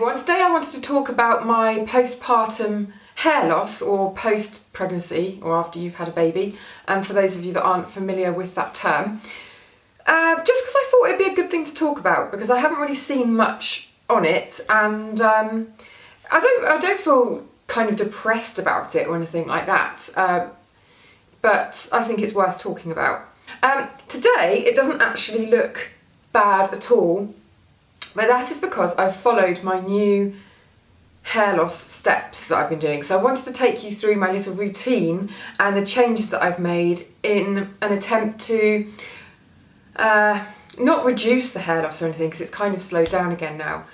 everyone, today I wanted to talk about my postpartum hair loss, or post-pregnancy, or after you've had a baby, for those of you that aren't familiar with that term. Just because I thought it'd be a good thing to talk about, because I haven't really seen much on it, and I don't feel kind of depressed about it or anything like that, but I think it's worth talking about. Today it doesn't actually look bad at all, but that is because I've followed my new hair loss steps that I've been doing. So I wanted to take you through my little routine and the changes that I've made in an attempt to not reduce the hair loss or anything, because it's kind of slowed down again now,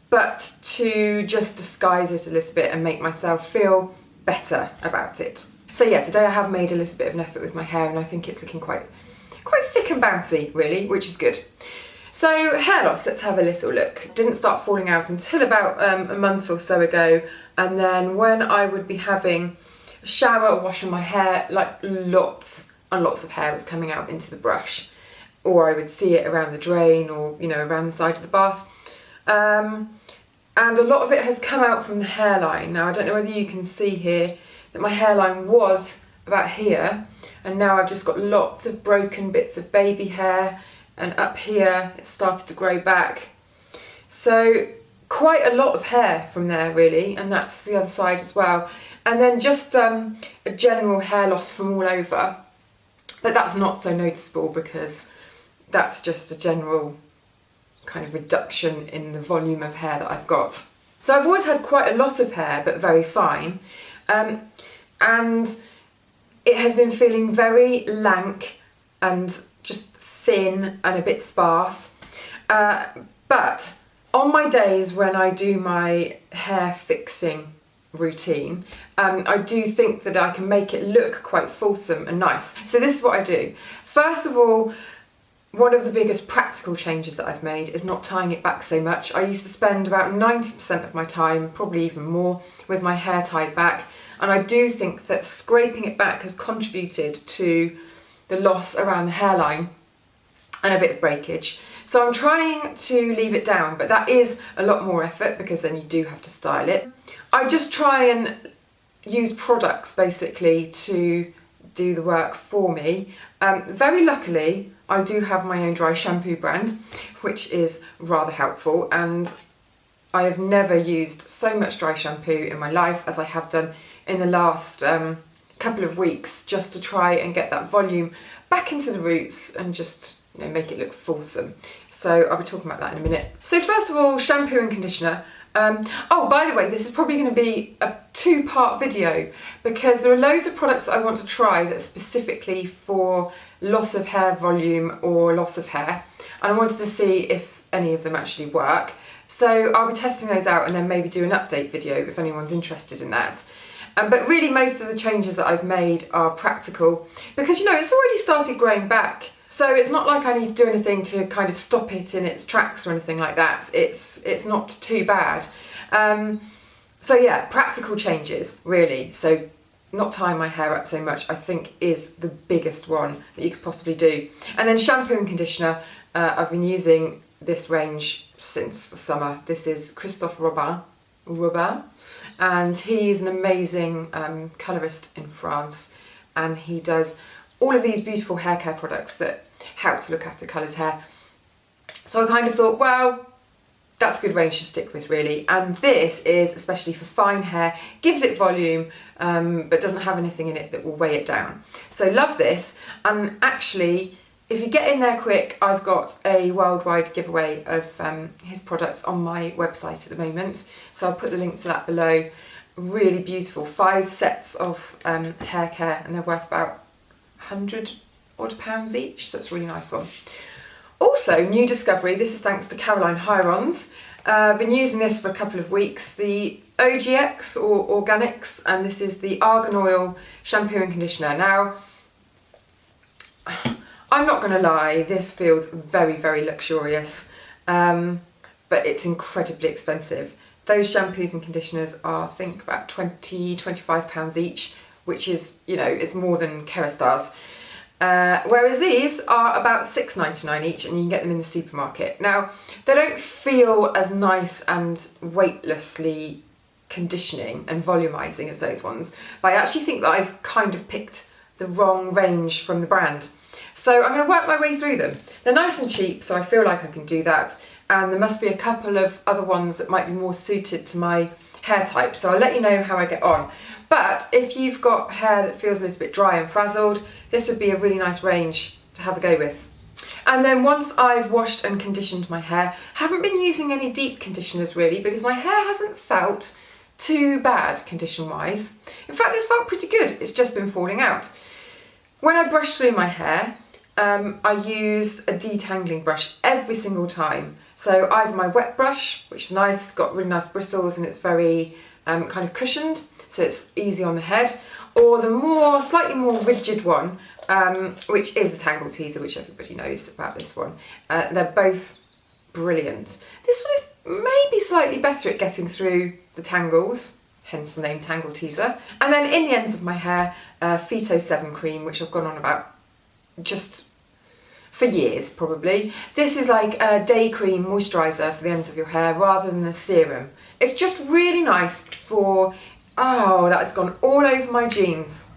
but to just disguise it a little bit and make myself feel better about it. So yeah, today I have made a little bit of an effort with my hair, and I think it's looking quite thick and bouncy really, which is good. So hair loss, let's have a little look. It didn't start falling out until about a month or so ago, and then when I would be having a shower or washing my hair, like lots and lots of hair was coming out into the brush, or I would see it around the drain, or around the side of the bath. And a lot of it has come out from the hairline. Now I don't know whether you can see here that my hairline was about here, and now I've just got lots of broken bits of baby hair, and up here it started to grow back. So quite a lot of hair from there really, and that's the other side as well. And then just a general hair loss from all over, but that's not so noticeable because that's just a general kind of reduction in the volume of hair that I've got. So I've always had quite a lot of hair, but very fine, and it has been feeling very lank and just thin and a bit sparse, but on my days when I do my hair fixing routine, I do think that I can make it look quite fulsome and nice. So this is what I do. First of all, one of the biggest practical changes that I've made is not tying it back so much. I used to spend about 90% of my time, probably even more, with my hair tied back, and I do think that scraping it back has contributed to the loss around the hairline and a bit of breakage. So I'm trying to leave it down, but that is a lot more effort because then you do have to style it. I just try and use products basically to do the work for me. Very luckily, I do have my own dry shampoo brand, which is rather helpful, and I have never used so much dry shampoo in my life as I have done in the last couple of weeks, just to try and get that volume back into the roots and just make it look fulsome. So I'll be talking about that in a minute. So first of all, shampoo and conditioner. Oh, by the way, this is probably going to be a two-part video because there are loads of products that I want to try that are specifically for loss of hair volume or loss of hair, and I wanted to see if any of them actually work. So I'll be testing those out and then maybe do an update video if anyone's interested in that. But really most of the changes that I've made are practical because it's already started growing back. So it's not like I need to do anything to kind of stop it in its tracks or anything like that. It's not too bad. So yeah, practical changes really. So not tying my hair up so much, I think, is the biggest one that you could possibly do. And then shampoo and conditioner, I've been using this range since the summer. This is Christophe Robin, and he's an amazing colourist in France, and he does all of these beautiful hair care products that help to look after coloured hair. So I kind of thought, well, that's a good range to stick with really, and this is especially for fine hair, gives it volume, but doesn't have anything in it that will weigh it down. So love this, and actually if you get in there quick, I've got a worldwide giveaway of his products on my website at the moment, so I'll put the link to that below. Really beautiful, 5 sets of hair care, and they're worth about £100 odd each, so it's a really nice one. Also, new discovery, this is thanks to Caroline Hirons. I've been using this for a couple of weeks, the OGX or Organics, and this is the Argan Oil shampoo and conditioner. Now, I'm not going to lie, this feels very, very luxurious, but it's incredibly expensive. Those shampoos and conditioners are, I think, about £20–25 each, which is, it's more than Kerastars. Whereas these are about £6.99 each, and you can get them in the supermarket. Now, they don't feel as nice and weightlessly conditioning and volumizing as those ones, but I actually think that I've kind of picked the wrong range from the brand. So I'm going to work my way through them. They're nice and cheap, so I feel like I can do that. And there must be a couple of other ones that might be more suited to my hair type, so I'll let you know how I get on. But if you've got hair that feels a little bit dry and frazzled, this would be a really nice range to have a go with. And then once I've washed and conditioned my hair, haven't been using any deep conditioners really, because my hair hasn't felt too bad condition wise. In fact, it's felt pretty good, it's just been falling out. When I brush through my hair, I use a detangling brush every single time. So either my wet brush, which is nice, it's got really nice bristles and it's very kind of cushioned, so it's easy on the head, or the slightly more rigid one, which is the Tangle Teaser, which everybody knows about this one. They're both brilliant. This one is maybe slightly better at getting through the tangles, hence the name Tangle Teaser. And then in the ends of my hair, Phyto 7 cream, which I've gone on about just for years probably. This is like a day cream moisturiser for the ends of your hair rather than a serum. It's just really nice for, oh, that has gone all over my jeans.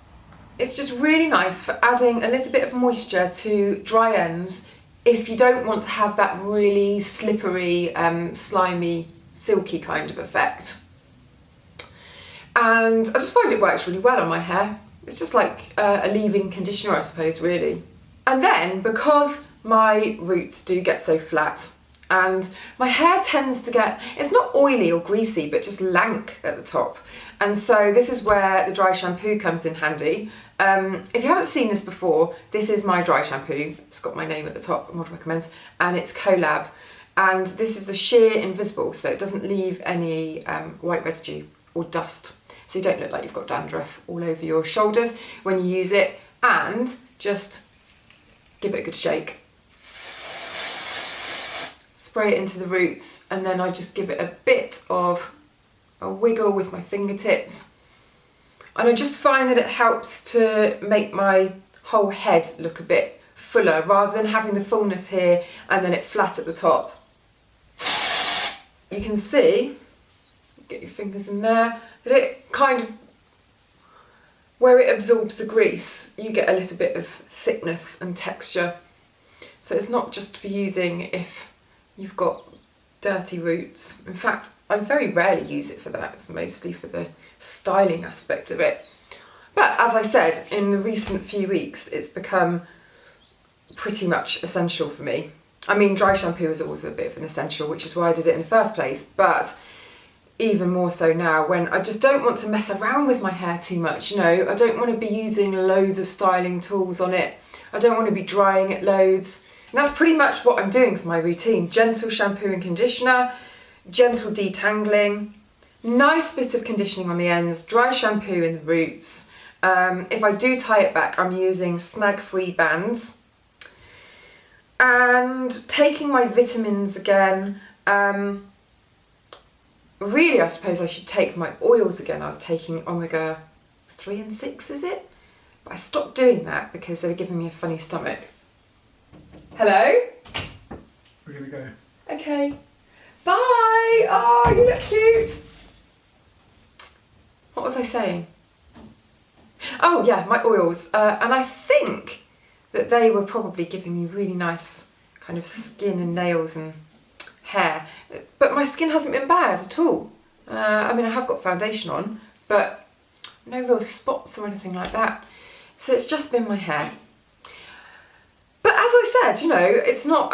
It's just really nice for adding a little bit of moisture to dry ends if you don't want to have that really slippery, slimy, silky kind of effect. And I just find it works really well on my hair. It's just like a leave-in conditioner, I suppose, really. And then, because my roots do get so flat, and my hair tends to get, it's not oily or greasy, but just lank at the top. And so this is where the dry shampoo comes in handy. If you haven't seen this before, this is my dry shampoo. It's got my name at the top, Mod Recommends, and it's Collab. And this is the sheer invisible, so it doesn't leave any white residue or dust. So you don't look like you've got dandruff all over your shoulders when you use it. And just give it a good shake. Spray it into the roots, and then I just give it a bit of a wiggle with my fingertips. And I just find that it helps to make my whole head look a bit fuller, rather than having the fullness here and then it flat at the top. You can see, get your fingers in there, that it kind of, where it absorbs the grease, you get a little bit of thickness and texture. So it's not just for using if you've got dirty roots. In fact, I very rarely use it for that. It's mostly for the styling aspect of it. But as I said, in the recent few weeks, it's become pretty much essential for me. I mean, dry shampoo is always a bit of an essential, which is why I did it in the first place. But even more so now, when I just don't want to mess around with my hair too much, you know, I don't want to be using loads of styling tools on it. I don't want to be drying it loads. And that's pretty much what I'm doing for my routine. Gentle shampoo and conditioner, gentle detangling, nice bit of conditioning on the ends, dry shampoo in the roots. If I do tie it back, I'm using snag-free bands. And taking my vitamins again. Really, I suppose I should take my oils again. I was taking omega 3 and 6, is it? But I stopped doing that because they were giving me a funny stomach. Hello? We're gonna go. Okay. Bye! Oh, you look cute! What was I saying? Oh yeah, my oils. And I think that they were probably giving me really nice kind of skin and nails and hair, but my skin hasn't been bad at all. I mean, I have got foundation on, but no real spots or anything like that. So it's just been my hair. But as I said, you know, it's not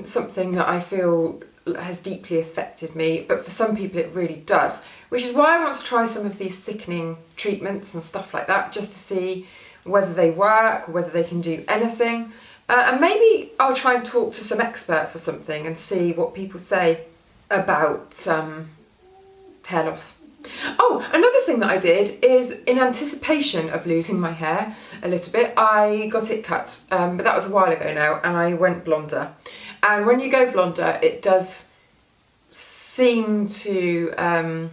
something that I feel has deeply affected me, but for some people it really does, which is why I want to try some of these thickening treatments and stuff like that, just to see whether they work or whether they can do anything. And maybe I'll try and talk to some experts or something and see what people say about hair loss. Oh, another thing that I did is, in anticipation of losing my hair a little bit, I got it cut, but that was a while ago now, and I went blonder. And when you go blonder, it does seem to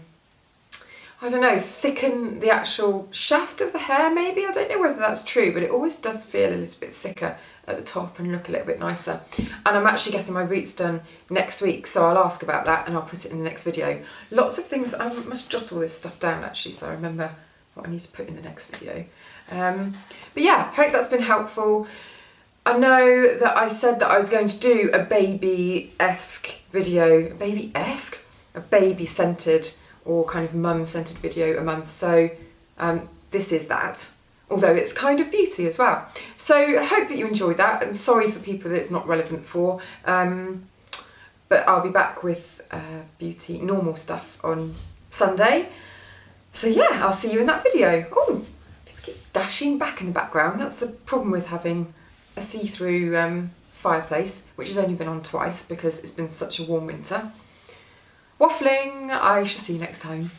I don't know, thicken the actual shaft of the hair maybe. I don't know whether that's true, but it always does feel a little bit thicker at the top and look a little bit nicer. And I'm actually getting my roots done next week, so I'll ask about that and I'll put it in the next video. Lots of things, I must jot all this stuff down actually, so I remember what I need to put in the next video. But yeah, hope that's been helpful. I know that I said that I was going to do a baby-esque video, a baby-centred or kind of mum-centred video a month, so this is that. Although it's kind of beauty as well. So I hope that you enjoyed that. I'm sorry for people that it's not relevant for, but I'll be back with beauty, normal stuff on Sunday. So yeah, I'll see you in that video. Oh, people keep dashing back in the background. That's the problem with having a see-through fireplace, which has only been on twice because it's been such a warm winter. Waffling, I shall see you next time.